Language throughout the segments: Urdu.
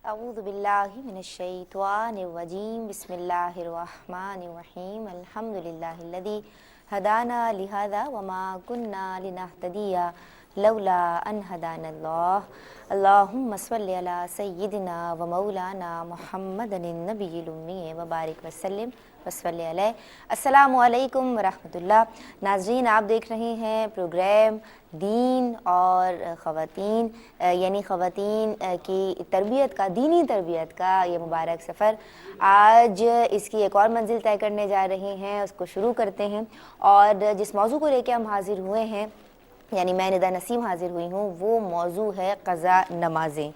اعوذ باللہ من الشیطان الرجیم بسم اللہ الرحمن الرحیم الحمدللہ الذی ہدانا لہذا وما كنا لنہتدی لولا ان ہدانا اللہ اللہم صلی علی سیدنا و مولانا محمد النبی الامی وبارک وسلم وصلی علیہ۔ السلام علیکم ورحمۃ اللہ۔ ناظرین، آپ دیکھ رہے ہیں پروگرام دین اور خواتین، یعنی خواتین کی تربیت کا، دینی تربیت کا یہ مبارک سفر۔ آج اس کی ایک اور منزل طے کرنے جا رہے ہیں، اس کو شروع کرتے ہیں۔ اور جس موضوع کو لے کے ہم حاضر ہوئے ہیں، یعنی میں ندا نسیم حاضر ہوئی ہوں، وہ موضوع ہے قضا نمازیں۔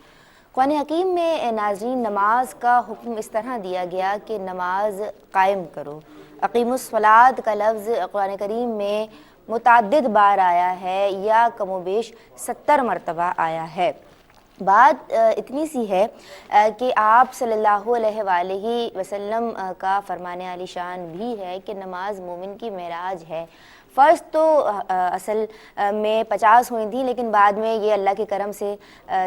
قرآن حکیم میں ناظرین نماز کا حکم اس طرح دیا گیا کہ نماز قائم کرو۔ اقیم الصلاۃ کا لفظ قرآن کریم میں متعدد بار آیا ہے، یا کم و بیش 70 مرتبہ آیا ہے۔ بات اتنی سی ہے کہ آپ صلی اللہ علیہ وآلہ وسلم کا فرمان عالی شان بھی ہے کہ نماز مومن کی معراج ہے۔ فرض تو اصل میں 50 ہوئی تھیں، لیکن بعد میں یہ اللہ کے کرم سے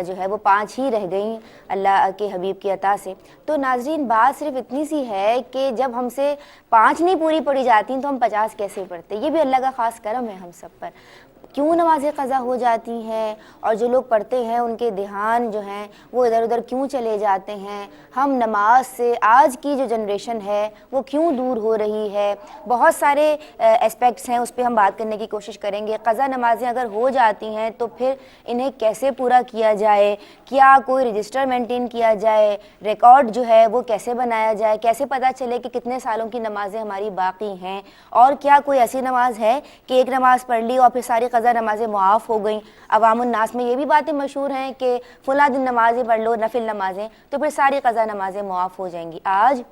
جو ہے وہ 5 ہی رہ گئیں اللہ کے حبیب کی عطا سے۔ تو ناظرین، بات صرف اتنی سی ہے کہ جب ہم سے 5 نہیں پوری پڑھی جاتی تو ہم 50 کیسے پڑھتے؟ یہ بھی اللہ کا خاص کرم ہے ہم سب پر۔ کیوں نمازیں قضا ہو جاتی ہیں، اور جو لوگ پڑھتے ہیں ان کے دھیان جو ہیں وہ ادھر ادھر کیوں چلے جاتے ہیں؟ ہم نماز سے آج کی جو جنریشن ہے وہ کیوں دور ہو رہی ہے؟ بہت سارے اسپیکٹس ہیں، اس پہ ہم بات کرنے کی کوشش کریں گے۔ قضا نمازیں اگر ہو جاتی ہیں تو پھر انہیں کیسے پورا کیا جائے؟ کیا کوئی رجسٹر مینٹین کیا جائے؟ ریکارڈ جو ہے وہ کیسے بنایا جائے؟ کیسے پتہ چلے کہ کتنے سالوں کی نمازیں ہماری باقی ہیں؟ اور کیا کوئی ایسی نماز ہے کہ ایک نماز پڑھ لی اور پھر ساری قضا نمازیں معاف ہو گئیں؟ عوام الناس میں یہ بھی باتیں مشہور ہیں کہ فلاں دن نمازیں پڑھ لو، نفل نمازیں، تو پھر ساری قضا نمازیں معاف ہو جائیں گی۔ آج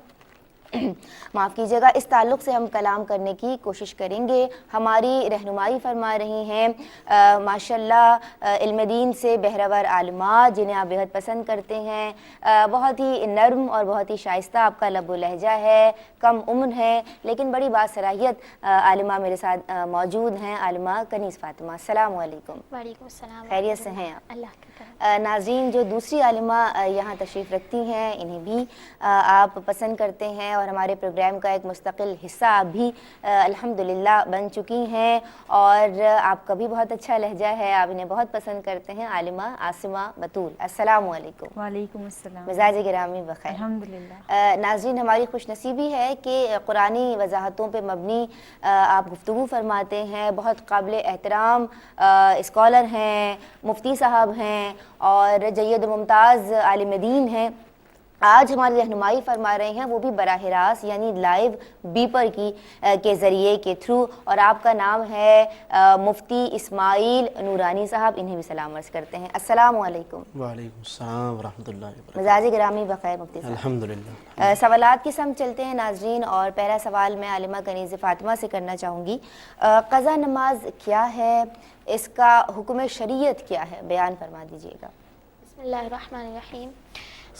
معاف کیجیے گا، اس تعلق سے ہم کلام کرنے کی کوشش کریں گے۔ ہماری رہنمائی فرما رہی ہیں ماشاءاللہ علم دین سے بہرور عالمات، جنہیں آپ بہت پسند کرتے ہیں۔ بہت ہی نرم اور بہت ہی شائستہ آپ کا لب و لہجہ ہے، کم عمر ہے لیکن بڑی باصلاحیت عالمہ میرے ساتھ موجود ہیں، عالمہ کنیز فاطمہ۔ السلام علیکم۔ وعلیکم السلام۔ خیریت سے ہیں آپ؟ اللہ کا کرم۔ ناظرین، جو دوسری عالمہ یہاں تشریف رکھتی ہیں انہیں بھی آپ پسند کرتے ہیں، اور ہمارے پروگرام کا ایک مستقل حصہ آپ بھی الحمدللہ بن چکی ہیں، اور آپ کا بھی بہت اچھا لہجہ ہے، آپ انہیں بہت پسند کرتے ہیں۔ عالمہ عاصمہ بطول، السلام علیکم۔ وعلیکم السلام۔ مزاج گرامی بخیر؟ الحمدللہ۔ ناظرین، ہماری خوش نصیبی ہے کہ قرآنی وضاحتوں پہ مبنی آپ گفتگو فرماتے ہیں، بہت قابل احترام اسکالر ہیں، مفتی صاحب ہیں اور جید ممتاز عالم دین ہیں۔ آج ہماری رہنمائی فرما رہے ہیں وہ بھی براہ راست، یعنی لائیو بیپر کے ذریعے کے تھرو، اور آپ کا نام ہے مفتی اسماعیل نورانی صاحب۔ انہیں بھی سلام عرض کرتے ہیں۔ السلام علیکم۔ وعلیکم السلام ورحمۃ اللہ وبرکاتہ۔ مزاج گرامی بخیر مفتی صاحب؟ الحمدللہ۔ سوالات کی سمت چلتے ہیں ناظرین، اور پہلا سوال میں عالمہ کنیز فاطمہ سے کرنا چاہوں گی۔ قضا نماز کیا ہے؟ اس کا حکم شریعت کیا ہے؟ بیان فرما دیجیے گا۔ بسم اللہ الرحمن الرحیم۔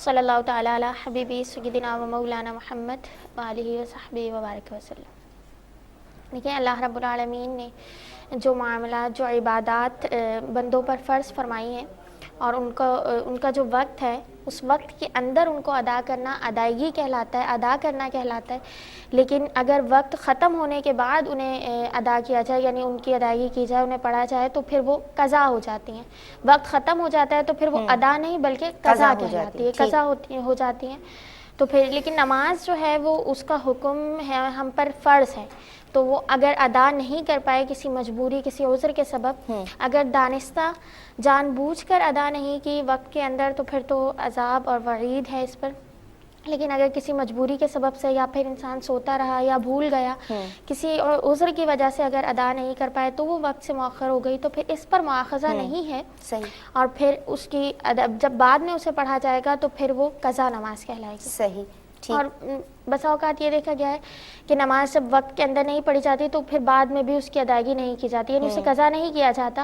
صلی اللہ تعالی علی حبیبی سیدنا و مولانا محمد وآلہ وصحبہ وبارک وسلم۔ دیکھیں، اللہ رب العالمین نے جو معاملات، جو عبادات بندوں پر فرض فرمائی ہیں، اور ان کا جو وقت ہے، اس وقت کے اندر ان کو ادا کرنا ادائیگی کہلاتا ہے، ادا کرنا کہلاتا ہے۔ لیکن اگر وقت ختم ہونے کے بعد انہیں ادا کیا جائے، یعنی ان کی ادائیگی کی جائے، انہیں پڑھا جائے، تو پھر وہ قضا ہو جاتی ہیں۔ وقت ختم ہو جاتا ہے تو پھر وہ ادا نہیں بلکہ قضا کہلاتی ہے، قضا ہو جاتی ہیں۔ تو پھر لیکن نماز جو ہے وہ اس کا حکم ہے، ہم پر فرض ہے، تو وہ اگر ادا نہیں کر پائے کسی مجبوری، کسی عذر کے سبب، اگر دانستہ جان بوجھ کر ادا نہیں کی وقت کے اندر، تو پھر تو عذاب اور وعید ہے اس پر۔ لیکن اگر کسی مجبوری کے سبب سے، یا پھر انسان سوتا رہا یا بھول گیا، کسی عذر کی وجہ سے اگر ادا نہیں کر پائے تو وہ وقت سے مؤخر ہو گئی، تو پھر اس پر مواخذہ نہیں ہے۔ صحیح۔ اور پھر اس کی جب بعد میں اسے پڑھا جائے گا تو پھر وہ قضا نماز کہلائے گی۔ صحیح، ٹھیک۔ اور بسا اوقات یہ دیکھا گیا ہے کہ نماز جب وقت کے اندر نہیں پڑھی جاتی تو پھر بعد میں بھی اس کی ادائیگی نہیں کی جاتی، یعنی اسے قضا نہیں کیا جاتا،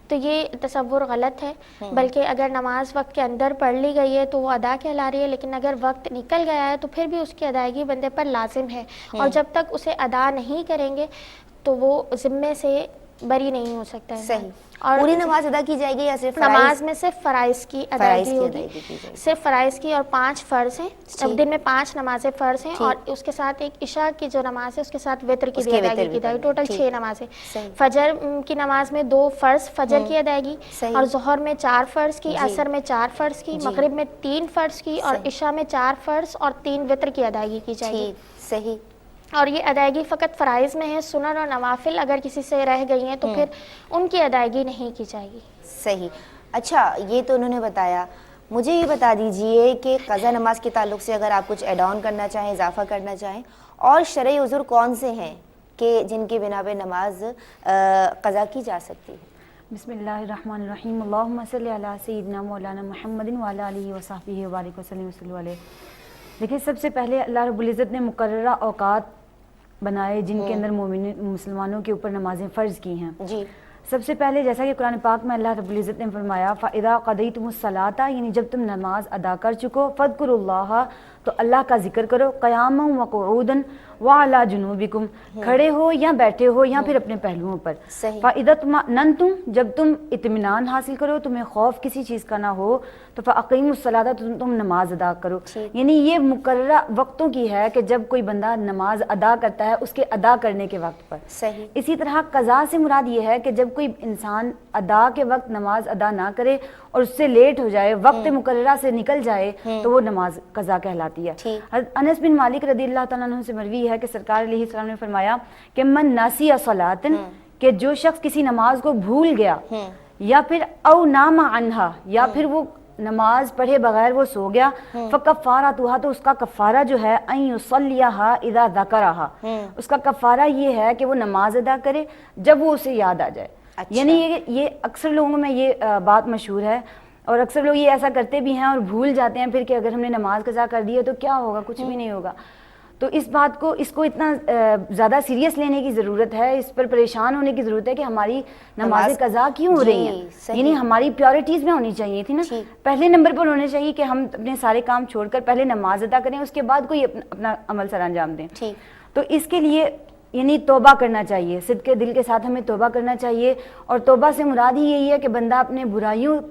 تو یہ تصور غلط ہے۔ بلکہ اگر نماز وقت کے اندر پڑھ لی گئی ہے تو وہ ادا کہلا رہی ہے، لیکن اگر وقت نکل گیا ہے تو پھر بھی اس کی ادائیگی بندے پر لازم ہے، اور جب تک اسے ادا نہیں کریں گے تو وہ ذمے سے بری نہیں ہو سکتا ہے۔ صحیح، اور پوری نماز ادا کی جائے گی یا صرف نماز میں صرف فرائض کی ادائیگی ہوگی، کی جائے گی؟ صرف فرائض کی، اور 5 فرض ہیں، اب دن میں 5 نمازیں فرض ہیں، اور اس کے ساتھ ایک عشاء کی جو نماز ہے اس کے ساتھ وتر کی بھی ادائیگی کی جائے گی، ٹوٹل 6 نمازیں۔ فجر کی نماز میں 2 فرض فجر کی ادائیگی، اور ظہر میں 4 فرض کی، عصر میں 4 فرض کی، مغرب میں 3 فرض کی، اور عشاء میں 4 فرض اور 3 وتر کی ادائیگی کی جائے گی۔ صحیح۔ اور یہ ادائیگی فقط فرائض میں ہے، سنن اور نوافل اگر کسی سے رہ گئی ہیں تو پھر ان کی ادائیگی نہیں کی جائے گی۔ صحیح۔ اچھا، یہ تو انہوں نے بتایا، مجھے یہ بتا دیجئے کہ قضا نماز کے تعلق سے اگر آپ کچھ ایڈ آن کرنا چاہیں، اضافہ کرنا چاہیں، اور شرعی عذر کون سے ہیں کہ جن کی بنا پہ نماز قضا کی جا سکتی ہے؟ بسم اللہ الرحمن الرحیم، اللہم صلی علی سیدنا مولانا محمد وعلی آلہ وصحبہ وبارک وسلم صلی علیہ۔ دیکھیں، سب سے پہلے اللہ رب العزت نے مقررہ اوقات بنائے جن کے اندر مسلمانوں کے اوپر نمازیں فرض کی ہیں۔ جی۔ سب سے پہلے جیسا کہ قرآن پاک میں اللہ رب العزت نے فرمایا فَإِذَا قَضَيْتُمُ الصَّلَاةَ، یعنی جب تم نماز ادا کر چکو، فَاذْكُرُوا اللَّهَ، تو اللہ کا ذکر کرو، قیامًا وقعودًا وعلی جنوبکم، کھڑے ہو یا بیٹھے ہو یا پھر اپنے پہلوؤں پر۔ فَإِذَا اطْمَأْنَنْتُمْ، جب تم اطمینان حاصل کرو، تمہیں خوف کسی چیز کا نہ ہو، تو فَأَقِیمُوا الصَّلَاةَ، تم نماز ادا کرو۔ یعنی یہ مقررہ وقتوں کی ہے کہ جب کوئی بندہ نماز ادا کرتا ہے اس کے ادا کرنے کے وقت پر۔ صحیح۔ اسی طرح قضا سے مراد یہ ہے کہ جب کوئی انسان ادا کے وقت نماز ادا نہ کرے اور اس سے لیٹ ہو جائے، وقت مقررہ سے نکل جائے، تو وہ نماز قضا کہلاتی ہے۔ انس بن مالک رضی اللہ تعالیٰ عنہ سے مروی ہے کہ سرکار علیہ السلام نے فرمایا کہ من ناسی صلاۃ، کہ جو شخص کسی نماز کو بھول گیا، یا پھر او نام عنہا، یا پھر وہ نماز پڑھے بغیر وہ سو گیا، فکفارتھا، تو اس کا کفارہ جو ہے ان یصلیھا اذا ذکرھا، اس کا کفارہ یہ ہے کہ وہ نماز ادا کرے جب وہ اسے یاد آ جائے۔ یعنی یہ اکثر لوگوں میں یہ بات مشہور ہے، اور اکثر لوگ یہ ایسا کرتے بھی ہیں اور بھول جاتے ہیں پھر کہ اگر ہم نے نماز قضا کر دی ہے تو کیا ہوگا، کچھ بھی نہیں ہوگا۔ تو اس کو اتنا زیادہ سیریس لینے کی ضرورت ہے، اس پر پریشان ہونے کی ضرورت ہے کہ ہماری نمازیں قضا کیوں ہو رہی ہیں، یعنی ہماری پیورٹیز میں ہونی چاہیے تھی نا، پہلے نمبر پر ہونے چاہیے کہ ہم اپنے سارے کام چھوڑ کر پہلے نماز ادا کریں، اس کے بعد کوئی اپنا عمل سر انجام دیں۔ تو اس کے لیے یعنی توبہ کرنا چاہیے، صدق دل کے ساتھ ہمیں توبہ کرنا چاہیے، اور توبہ سے مراد ہی یہی ہے کہ بندہ اپنے برائیوں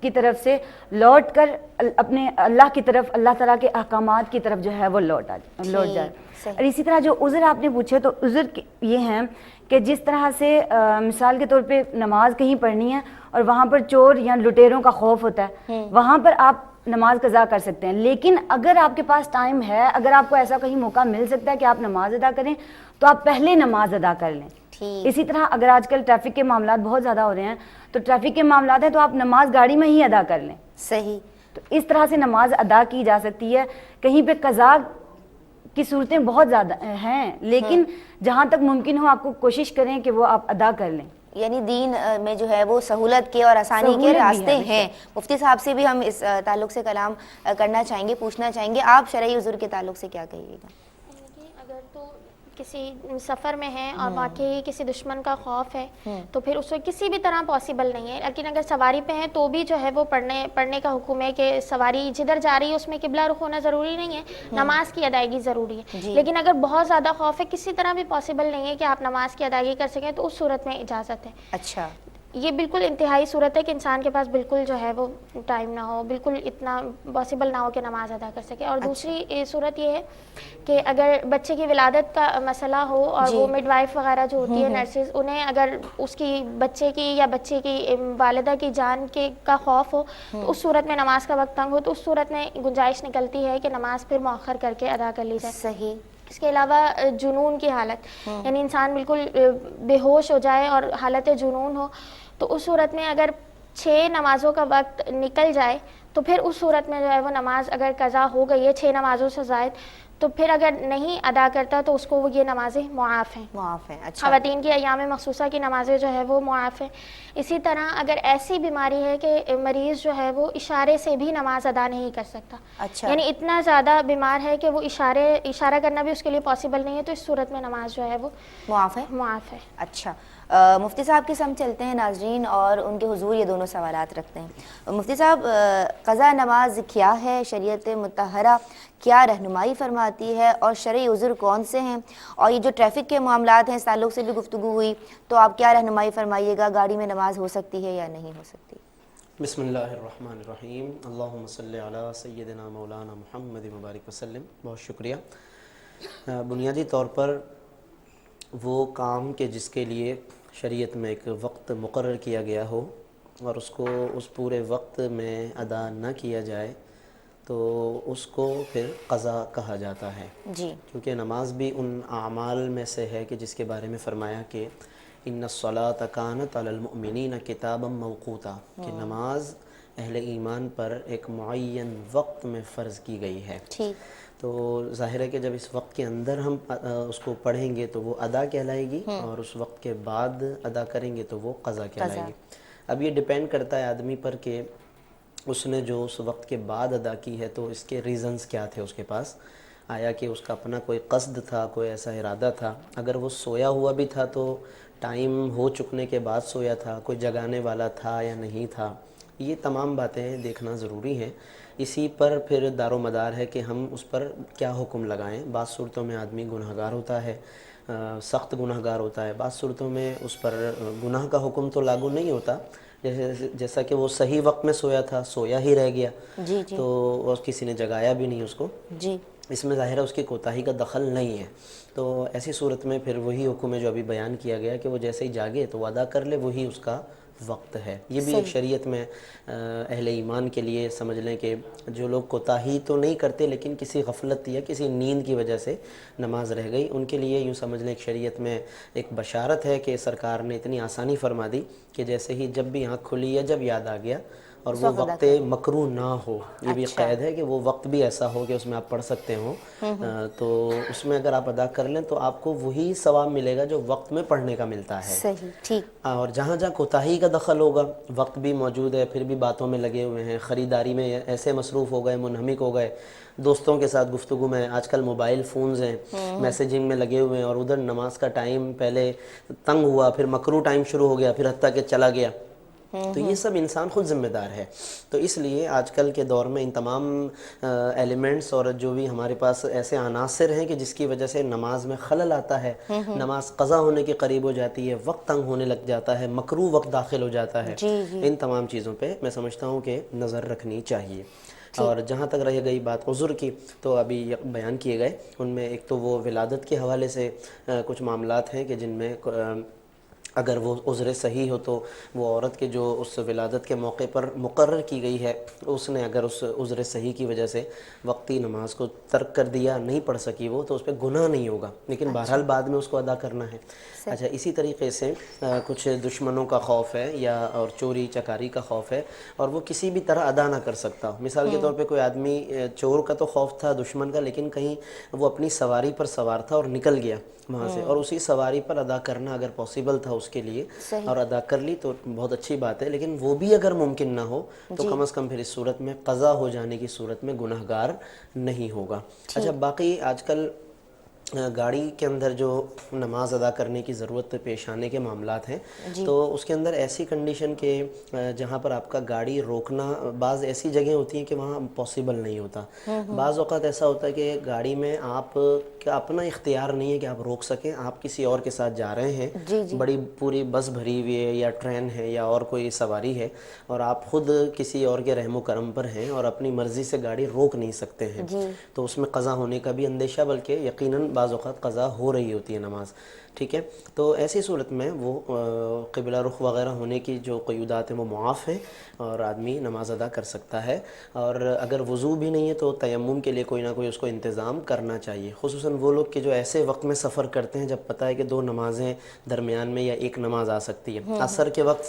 کی طرف سے لوٹ کر اپنے اللہ کی طرف، اللہ تعالیٰ کے احکامات کی طرف جو ہے وہ لوٹ جائے۔ اور اسی طرح جو عذر آپ نے پوچھے، تو عذر یہ ہیں کہ جس طرح سے مثال کے طور پہ نماز کہیں پڑھنی ہے اور وہاں پر چور یا لٹیروں کا خوف ہوتا ہے، وہاں پر آپ نماز قضا کر سکتے ہیں، لیکن اگر آپ کے پاس ٹائم ہے، اگر آپ کو ایسا کہیں موقع مل سکتا ہے کہ آپ نماز ادا کریں، تو آپ پہلے نماز ادا کر لیں۔ اسی طرح اگر آج کل ٹریفک کے معاملات بہت زیادہ ہو رہے ہیں، تو ٹریفک کے معاملات ہیں تو آپ نماز گاڑی میں ہی ادا کر لیں۔ صحیح۔ تو اس طرح سے نماز ادا کی جا سکتی ہے۔ کہیں پہ قضا کی صورتیں بہت زیادہ ہیں، لیکن جہاں تک ممکن ہو آپ کو کوشش کریں کہ وہ آپ ادا کر لیں۔ یعنی دین میں جو ہے وہ سہولت کے اور آسانی کے راستے ہیں۔ مفتی صاحب سے بھی ہم اس تعلق سے کلام کرنا چاہیں گے، پوچھنا چاہیں گے، آپ شرعی عذر کے تعلق سے کیا کہیے گا؟ اگر تو کسی سفر میں ہے اور واقعی کسی دشمن کا خوف ہے تو پھر اس کو کسی بھی طرح پاسبل نہیں ہے، لیکن اگر سواری پہ ہے تو بھی جو ہے وہ پڑھنے کا حکم ہے کہ سواری جدھر جا رہی ہے اس میں قبلہ رخ ہونا ضروری نہیں ہے، نماز کی ادائیگی ضروری ہے۔ لیکن اگر بہت زیادہ خوف ہے، کسی طرح بھی پاسبل نہیں ہے کہ آپ نماز کی ادائیگی کر سکیں، تو اس صورت میں اجازت ہے۔ اچھا، یہ بالکل انتہائی صورت ہے کہ انسان کے پاس بالکل جو ہے وہ ٹائم نہ ہو، بالکل اتنا پاسبل نہ ہو کہ نماز ادا کر سکے۔ اور دوسری صورت یہ ہے کہ اگر بچے کی ولادت کا مسئلہ ہو اور وہ مڈ وائف وغیرہ جو ہوتی ہے، نرسز، انہیں اگر اس کی بچے کی یا بچے کی والدہ کی جان کا خوف ہو، تو اس صورت میں نماز کا وقت تنگ ہو، تو اس صورت میں گنجائش نکلتی ہے کہ نماز پھر مؤخر کر کے ادا کر لی جائے۔ صحیح۔ اس کے علاوہ جنون کی حالت، یعنی انسان بالکل بے ہوش ہو جائے اور حالت جنون ہو، تو اس صورت میں اگر 6 نمازوں کا وقت نکل جائے تو پھر اس صورت میں جو ہے وہ نماز اگر قضا ہو گئی ہے 6 نمازوں سے زائد، تو پھر اگر نہیں ادا کرتا تو اس کو وہ یہ نمازیں معاف ہیں۔ معاف ہیں۔ اچھا، خواتین کی ایام مخصوصہ کی نمازیں جو ہے وہ معاف ہیں۔ اسی طرح اگر ایسی بیماری ہے کہ مریض جو ہے وہ اشارے سے بھی نماز ادا نہیں کر سکتا، اچھا، یعنی اتنا زیادہ بیمار ہے کہ وہ اشارہ کرنا بھی اس کے لیے پاسبل نہیں ہے، تو اس صورت میں نماز جو ہے وہ معاف ہے۔ معاف ہے۔ اچھا، مفتی صاحب کے سامنے چلتے ہیں ناظرین اور ان کے حضور یہ دونوں سوالات رکھتے ہیں۔ مفتی صاحب، قضا نماز کیا ہے؟ شریعت مطہرہ کیا رہنمائی فرماتی ہے اور شرعی عذر کون سے ہیں؟ اور یہ جو ٹریفک کے معاملات ہیں اس تعلق سے بھی گفتگو ہوئی، تو آپ کیا رہنمائی فرمائیے گا؟ گاڑی میں نماز ہو سکتی ہے یا نہیں ہو سکتی؟ بسم اللہ الرحمن الرحیم، اللہم صلی علی سیدنا مولانا محمد مبارک وسلم۔ بہت شکریہ۔ بنیادی طور پر وہ کام کہ جس کے لیے شریعت میں ایک وقت مقرر کیا گیا ہو اور اس کو اس پورے وقت میں ادا نہ کیا جائے تو اس کو پھر قضا کہا جاتا ہے۔ جی، کیونکہ نماز بھی ان اعمال میں سے ہے کہ جس کے بارے میں فرمایا کہ ان الصلاۃ کانت علی المؤمنین کتابا موقوتا، کہ نماز اہل ایمان پر ایک معین وقت میں فرض کی گئی ہے۔ ٹھیک، تو ظاہر ہے کہ جب اس وقت کے اندر ہم اس کو پڑھیں گے تو وہ ادا کہلائے گی، اور اس وقت کے بعد ادا کریں گے تو وہ قضا کہلائے گی۔ اب یہ ڈیپینڈ کرتا ہے آدمی پر کہ اس نے جو اس وقت کے بعد ادا کی ہے تو اس کے ریزنز کیا تھے اس کے پاس، آیا کہ اس کا اپنا کوئی قصد تھا، کوئی ایسا ارادہ تھا، اگر وہ سویا ہوا بھی تھا تو ٹائم ہو چکنے کے بعد سویا تھا، کوئی جگانے والا تھا یا نہیں تھا، یہ تمام باتیں دیکھنا ضروری ہے۔ اسی پر پھر دار و مدار ہے کہ ہم اس پر کیا حکم لگائیں۔ بعض صورتوں میں آدمی گنہگار ہوتا ہے، سخت گنہگار ہوتا ہے، بعض صورتوں میں اس پر گناہ کا حکم تو لاگو نہیں ہوتا، جیسا کہ وہ صحیح وقت میں سویا تھا، سویا ہی رہ گیا، جی جی، تو کسی نے جگایا بھی نہیں اس کو، جی، اس میں ظاہر ہے اس کی کوتاہی کا دخل نہیں ہے۔ تو ایسی صورت میں پھر وہی حکم ہے جو ابھی بیان کیا گیا کہ وہ جیسے ہی جاگے تو وہ ادا کر لے، وہی اس کا وقت ہے۔ یہ بھی ایک شریعت میں اہل ایمان کے لیے سمجھ لیں کہ جو لوگ کوتاہی تو نہیں کرتے لیکن کسی غفلت یا کسی نیند کی وجہ سے نماز رہ گئی، ان کے لیے یوں سمجھ لیں کہ شریعت میں ایک بشارت ہے کہ سرکار نے اتنی آسانی فرما دی کہ جیسے ہی جب بھی آنکھ کھلی یا جب یاد آ گیا اور وہ وقت مکروہ نہ ہو، یہ بھی قید ہے کہ وہ وقت بھی ایسا ہو کہ اس میں آپ پڑھ سکتے ہو، تو اس میں اگر آپ ادا کر لیں تو آپ کو وہی ثواب ملے گا جو وقت میں پڑھنے کا ملتا ہے۔ صحیح، ٹھیک، اور جہاں جہاں کوتاہی کا دخل ہوگا، وقت بھی موجود ہے پھر بھی باتوں میں لگے ہوئے ہیں، خریداری میں ایسے مصروف ہو گئے، منہمک ہو گئے، دوستوں کے ساتھ گفتگو میں، آج کل موبائل فونز ہیں، میسیجنگ میں لگے ہوئے ہیں، اور ادھر نماز کا ٹائم پہلے تنگ ہوا، پھر مکروہ ٹائم شروع ہو گیا، پھر حتیٰ کہ چلا گیا، تو یہ سب انسان خود ذمہ دار ہے۔ تو اس لیے آج کل کے دور میں ان تمام ایلیمنٹس اور جو بھی ہمارے پاس ایسے عناصر ہیں کہ جس کی وجہ سے نماز میں خلل آتا ہے، نماز قضا ہونے کے قریب ہو جاتی ہے، وقت تنگ ہونے لگ جاتا ہے، مکروہ وقت داخل ہو جاتا ہے، ان تمام چیزوں پہ میں سمجھتا ہوں کہ نظر رکھنی چاہیے۔ اور جہاں تک رہ گئی بات عذر کی، تو ابھی بیان کیے گئے ان میں ایک تو وہ ولادت کے حوالے سے کچھ معاملات ہیں کہ جن میں اگر وہ عذر صحیح ہو تو وہ عورت کے جو اس ولادت کے موقع پر مقرر کی گئی ہے، اس نے اگر اس عذر صحیح کی وجہ سے وقتی نماز کو ترک کر دیا، نہیں پڑھ سکی وہ، تو اس پہ گناہ نہیں ہوگا، لیکن بہرحال بعد میں اس کو ادا کرنا ہے۔ اچھا، اسی طریقے سے کچھ دشمنوں کا خوف ہے یا اور چوری چکاری کا خوف ہے اور وہ کسی بھی طرح ادا نہ کر سکتا، مثال کے طور پہ کوئی آدمی چور کا تو خوف تھا، دشمن کا، لیکن کہیں وہ اپنی سواری پر سوار تھا اور نکل گیا وہاں سے، اور اسی سواری پر ادا کرنا اگر پاسبل تھا اس کے لیے اور ادا کر لی تو بہت اچھی بات ہے، لیکن وہ بھی اگر ممکن نہ ہو تو کم از کم پھر اس صورت میں قضا ہو جانے کی صورت میں گنہگار نہیں ہوگا۔ اچھا، باقی آج کل گاڑی کے اندر جو نماز ادا کرنے کی ضرورت پیش آنے کے معاملات ہیں، تو اس کے اندر ایسی کنڈیشن کہ جہاں پر آپ کا گاڑی روکنا، بعض ایسی جگہیں ہوتی ہیں کہ وہاں پاسبل نہیں ہوتا، بعض اوقات ایسا ہوتا ہے کہ گاڑی میں آپ کا اپنا اختیار نہیں ہے کہ آپ روک سکیں، آپ کسی اور کے ساتھ جا رہے ہیں، بڑی پوری بس بھری ہوئی ہے یا ٹرین ہے یا اور کوئی سواری ہے، اور آپ خود کسی اور کے رحم و کرم پر ہیں اور اپنی مرضی سے گاڑی روک نہیں سکتے ہیں، تو اس میں قضا ہونے کا بھی اندیشہ، بلکہ یقیناً بعض اوقات قضا ہو رہی ہوتی ہے نماز، ٹھیک ہے۔ تو ایسی صورت میں وہ قبلہ رخ وغیرہ ہونے کی جو قیودات ہیں وہ معاف ہیں اور آدمی نماز ادا کر سکتا ہے، اور اگر وضو بھی نہیں ہے تو تیمم کے لیے کوئی نہ کوئی اس کو انتظام کرنا چاہیے، خصوصاً وہ لوگ کہ جو ایسے وقت میں سفر کرتے ہیں جب پتہ ہے کہ دو نمازیں درمیان میں یا ایک نماز آ سکتی ہے، عصر کے وقت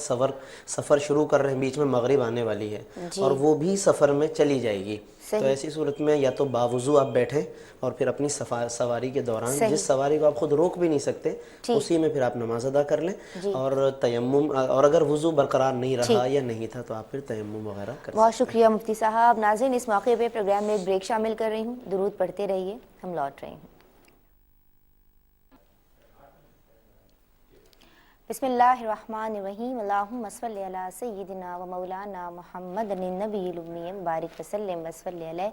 سفر شروع کر رہے ہیں، بیچ میں مغرب آنے والی ہے اور وہ بھی سفر میں چلی جائے گی، تو ایسی صورت میں یا تو باوضو آپ بیٹھیں اور پھر اپنی سواری کے دوران جس سواری کو آپ خود روک بھی نہیں سکتے اسی میں پھر آپ نماز ادا کر لیں، اور تیمم، اور اگر وضو برقرار نہیں رہا یا نہیں تھا تو آپ پھر تیمم وغیرہ کر سکتے ہیں۔ بہت شکریہ مفتی صاحب۔ ناظرین، اس موقع پہ پروگرام میں ایک بریک شامل کر رہی ہوں، درود پڑھتے رہیے، ہم لوٹ رہے ہیں۔ بسم اللہ الرحمن الرحیم اللہم صلی علی سیدنا و مولانا محمد النبی الامی بارک وسلم وصلی علیہ.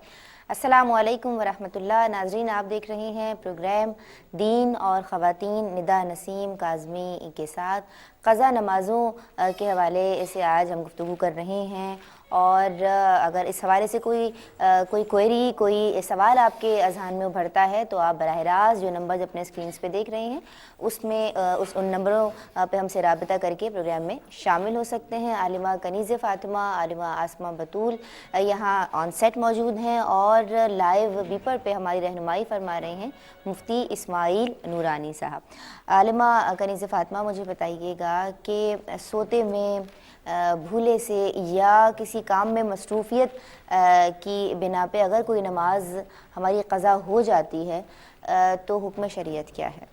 السلام علیکم ورحمۃ اللہ. ناظرین آپ دیکھ رہے ہیں پروگرام دین اور خواتین. ندا نسیم کاظمی کے ساتھ قضا نمازوں کے حوالے سے آج ہم گفتگو کر رہے ہیں. اور اگر اس حوالے سے کوئی کوئری کوئی سوال آپ کے اذہان میں ابھرتا ہے تو آپ براہ راست جو نمبرز اپنے اسکرینس پہ دیکھ رہے ہیں ان نمبروں پہ ہم سے رابطہ کر کے پروگرام میں شامل ہو سکتے ہیں. عالمہ کنیز فاطمہ، عالمہ آسمہ بطول یہاں آن سیٹ موجود ہیں اور لائیو بیپر پہ ہماری رہنمائی فرما رہے ہیں مفتی اسماعیل نورانی صاحب. عالمہ کنیز فاطمہ مجھے بتائیے گا کہ سوتے میں بھولے سے یا کسی کام میں مصروفیت کی بنا پہ اگر کوئی نماز ہماری قضا ہو جاتی ہے تو حکم شریعت کیا ہے؟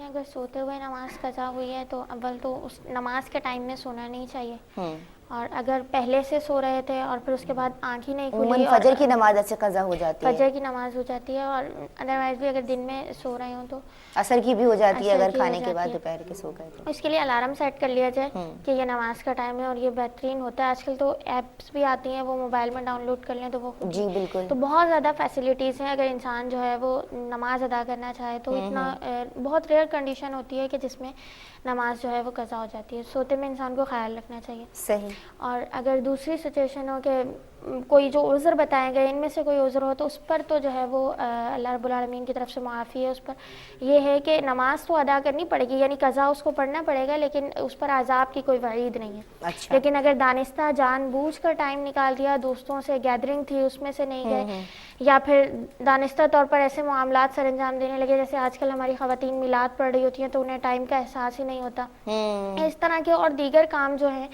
اگر سوتے ہوئے نماز قضا ہوئی ہے تو اول تو اس نماز کے ٹائم میں سونا نہیں چاہیے. اور اگر پہلے سے سو رہے تھے اور پھر اس کے بعد آنکھ ہی نہیں کھلی، فجر کی نماز ایسے قضا ہو جاتی ہے؟ فجر کی نماز ہو جاتی ہے، اور ادروائز بھی اگر دن میں سو رہے ہوں تو عصر کی بھی ہو جاتی ہے اگر کھانے کے بعد دوپہر کے سو گئے تو. اس کے لیے الارم سیٹ کر لیا جائے کہ یہ نماز کا ٹائم ہے، اور یہ بہترین ہوتا ہے. آج کل تو ایپس بھی آتی ہیں، وہ موبائل میں ڈاؤن لوڈ کر لیں تو وہ جی بالکل. تو بہت زیادہ فیسلٹیز ہیں. اگر انسان جو ہے وہ نماز ادا کرنا چاہے تو اتنا بہت ریئر کنڈیشن ہوتی ہے کہ جس میں نماز جو ہے وہ قضا ہو جاتی ہے. سوتے میں انسان کو خیال رکھنا چاہیے. صحیح. اور اگر دوسری سچویشن ہو کہ کوئی جو عذر بتائے گئے ان میں سے کوئی عذر ہو تو اس پر تو جو ہے وہ اللہ رب العالمین کی طرف سے معافی ہے. اس پر یہ ہے کہ نماز تو ادا کرنی پڑے گی، یعنی قضا اس کو پڑھنا پڑے گا، لیکن اس پر عذاب کی کوئی وعید نہیں ہے. اچھا. لیکن اگر دانستہ جان بوجھ کر ٹائم نکال دیا، دوستوں سے گیدرنگ تھی اس میں سے نہیں گئے، یا پھر دانستہ طور پر ایسے معاملات سر انجام دینے لگے جیسے آج کل ہماری خواتین میلاد پڑھ رہی ہوتی ہیں تو انہیں ٹائم کا احساس ہی نہیں ہوتا. اس طرح کے اور دیگر کام جو ہیں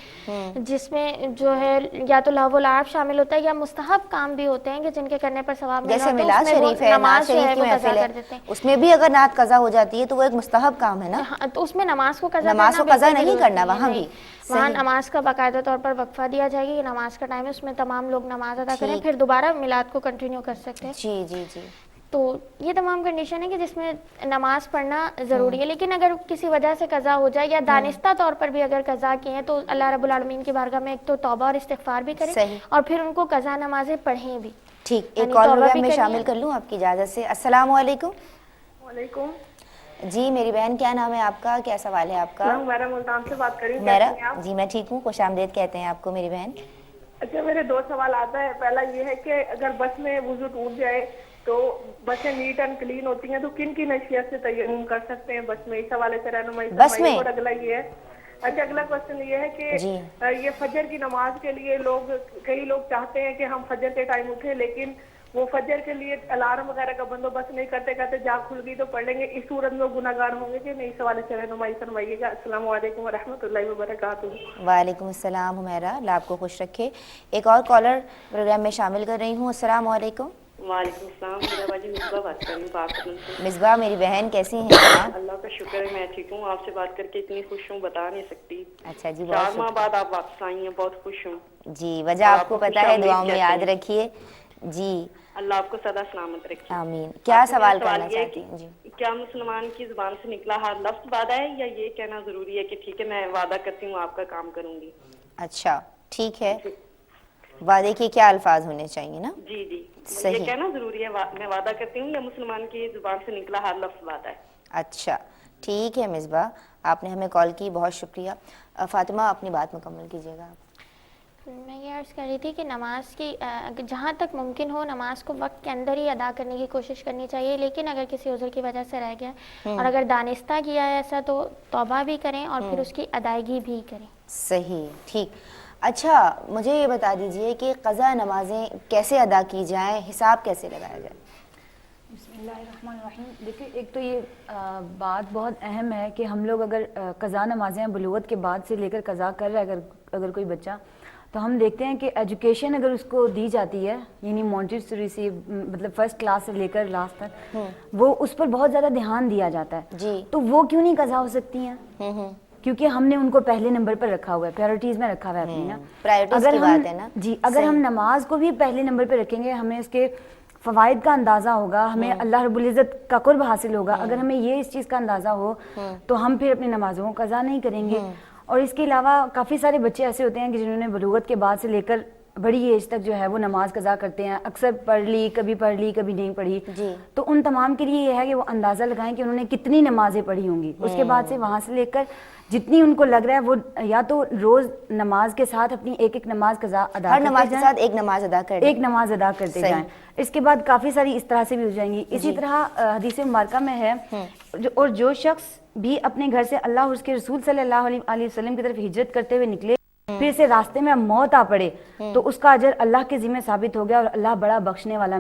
جس میں جو ہے یا تو لہو و لعب شامل ہوتا ہے یا مستحب کام بھی ہوتے ہیں کہ جن کے کرنے پر ثواب ملتا ہے. جیسے میلاد شریف ہے، نعت شریف کی محفل ہے، اس میں بھی اگر نعت قضا ہو جاتی ہے تو وہ ایک مستحب کام ہے نا. تو اس میں نماز کو قضا نہیں کرنا، وہاں بھی وہاں نماز کا باقاعدہ طور پر وقفہ دیا جائے گی. یہ نماز کا ٹائم ہے، اس میں تمام لوگ نماز ادا کریں، پھر دوبارہ میلاد کو کنٹینیو کر سکتے ہیں. جی جی جی. تو یہ تمام کنڈیشن ہے کہ جس میں نماز پڑھنا ضروری ہے. لیکن اگر کسی وجہ سے قضا ہو جائے یا دانستہ طور پر بھی اگر قضا کی ہیں تو اللہ رب العالمین کی بارگاہ میں ایک تو توبہ اور استغفار بھی کریں اور پھر ان کو قضا نمازیں پڑھیں بھی. ٹھیک. ایک کال پروگرام میں شامل کر لوں آپ کی اجازت سے. السلام علیکم. وعلیکم. جی میری بہن، کیا نام ہے آپ کا، کیا سوال ہے آپ کا؟ میرا ملتان سے بات کر رہی ہوں. میرا جی میں ٹھیک ہوں، خوش آمدید کہتے ہیں آپ کو میری بہن. اچھا میرے دو سوال آتا ہے. پہلا یہ ہے کہ اگر بس میں وضو ٹوٹ جائے تو بسیں نیٹ اینڈ کلین ہوتی ہیں تو کن کی نشیات سے تیمم کر سکتے ہیں بس میں؟ اس حوالے سے رہنمائی فرمائیے. اور اگلا یہ ہے، اچھا اگلا کوشچن یہ ہے کہ یہ فجر کی نماز کے لیے کئی لوگ چاہتے ہیں کہ ہم فجر کے ٹائم اٹھیں، لیکن وہ فجر کے لیے الارم وغیرہ کا بندوبست نہیں کرتے جاگ کھل گئی تو پڑھ لیں گے. اس صورت میں گناہ گار ہوں گے کہ نہیں؟ اس حوالے سے رہنمائی فرمائیے گا. السلام علیکم ورحمۃ اللہ وبرکاتہ. وعلیکم السلام حمیرہ، اللہ آپ کو خوش رکھے. ایک اور کالر پروگرام میں شامل کر رہی ہوں. السلام علیکم. وعلیکم السلام. میرا باجی مصباح بات کر رہی ہوں پاکستان سے. مصباح میری بہن کیسی ہیں؟ اللہ کا شکر ہے میں ٹھیک ہوں. آپ سے بات کر کے اتنی خوش ہوں بتا نہیں سکتی. اچھا جی. 4 ماہ بعد آپ واپس آئی ہیں، بہت خوش ہوں. جی وجہ آپ کو پتہ ہے، دعاؤں میں یاد رکھیے. جی اللہ آپ کو سدا سلامت رکھے. آمین. کیا سوال کرنا چاہتی ہیں؟ جی کیا مسلمان کی زبان سے نکلا ہر لفظ وعدہ ہے یا یہ کہنا ضروری ہے کہ ٹھیک ہے میں وعدہ کرتی ہوں آپ کا کام کروں گی؟ اچھا ٹھیک ہے. وعدے کے کیا الفاظ ہونے چاہیے نا؟ جی جی. صحیح. یہ کہنا ضروری ہے میں وعدہ کرتی ہوں یا مسلمان کی زبان سے نکلا ہر لفظ وعدہ ہے؟ اچھا ٹھیک ہے مصباح، آپ نے ہمیں کال کی، بہت شکریہ. فاطمہ اپنی بات مکمل کیجیے گا. میں یہ عرض کر رہی تھی کہ نماز کی جہاں تک ممکن ہو نماز کو وقت کے اندر ہی ادا کرنے کی کوشش کرنی چاہیے. لیکن اگر کسی عذر کی وجہ سے رہ گیا اور اگر دانستہ کیا ہے ایسا تو توبہ بھی کریں اور پھر اس کی ادائیگی بھی کریں. صحیح. ٹھیک. اچھا مجھے یہ بتا دیجئے کہ قضا نمازیں کیسے ادا کی جائیں، حساب کیسے لگایا جائے؟ بسم اللہ الرحمن الرحیم. دیکھیں ایک تو یہ بات بہت اہم ہے کہ ہم لوگ اگر قضا نمازیں بلوغت کے بعد سے لے کر قضا کر رہا ہے اگر کوئی بچہ، تو ہم دیکھتے ہیں کہ ایجوکیشن اگر اس کو دی جاتی ہے، یعنی مونٹیسوری سے مطلب فرسٹ کلاس سے لے کر لاسٹ تک وہ اس پر بہت زیادہ دھیان دیا جاتا ہے. جی. تو وہ کیوں نہیں قضا ہو سکتی ہیں؟ کیونکہ ہم نے ان کو پہلے نمبر پر رکھا ہوا ہے، پرائورٹیز میں رکھا ہوا ہے اپنی نا. پرائورٹیز کی بات ہے نا. جی اگر ہم نماز کو بھی پہلے نمبر پہ رکھیں گے، ہمیں اس کے فوائد کا اندازہ ہوگا, ہمیں اللہ رب العزت کا قرب حاصل ہوگا, اگر ہمیں یہ اس چیز کا اندازہ ہو تو ہم پھر اپنی نمازوں کو قضا نہیں کریں گے. اور اس کے علاوہ کافی سارے بچے ایسے ہوتے ہیں کہ جنہوں نے بلوغت کے بعد سے لے کر بڑی ایج تک جو ہے وہ نماز قضا کرتے ہیں, اکثر پڑھ لی کبھی نہیں پڑھی. تو ان تمام کے لیے یہ ہے کہ وہ اندازہ لگائیں کہ انہوں نے کتنی نمازیں پڑھی ہوں گی. اس کے بعد سے وہاں سے لے کر جتنی ان کو لگ رہا ہے وہ یا تو روز نماز کے ساتھ اپنی ایک نماز قضا ادا ہر نماز کے ساتھ ایک نماز ادا کر ایک نماز ادا کرتے جائیں. اس کے بعد کافی ساری اس طرح سے بھی ہو جائیں گی. اسی طرح حدیث مبارکہ میں ہے, اور جو شخص بھی اپنے گھر سے اللہ اور اس کے رسول صلی اللہ علیہ وسلم کی طرف ہجرت کرتے ہوئے نکلے, پھر سے راستے میں موت آ پڑے, تو اس کا اجر اللہ کے ذمہ ثابت ہو گیا, اور اللہ بڑا بخشنے والا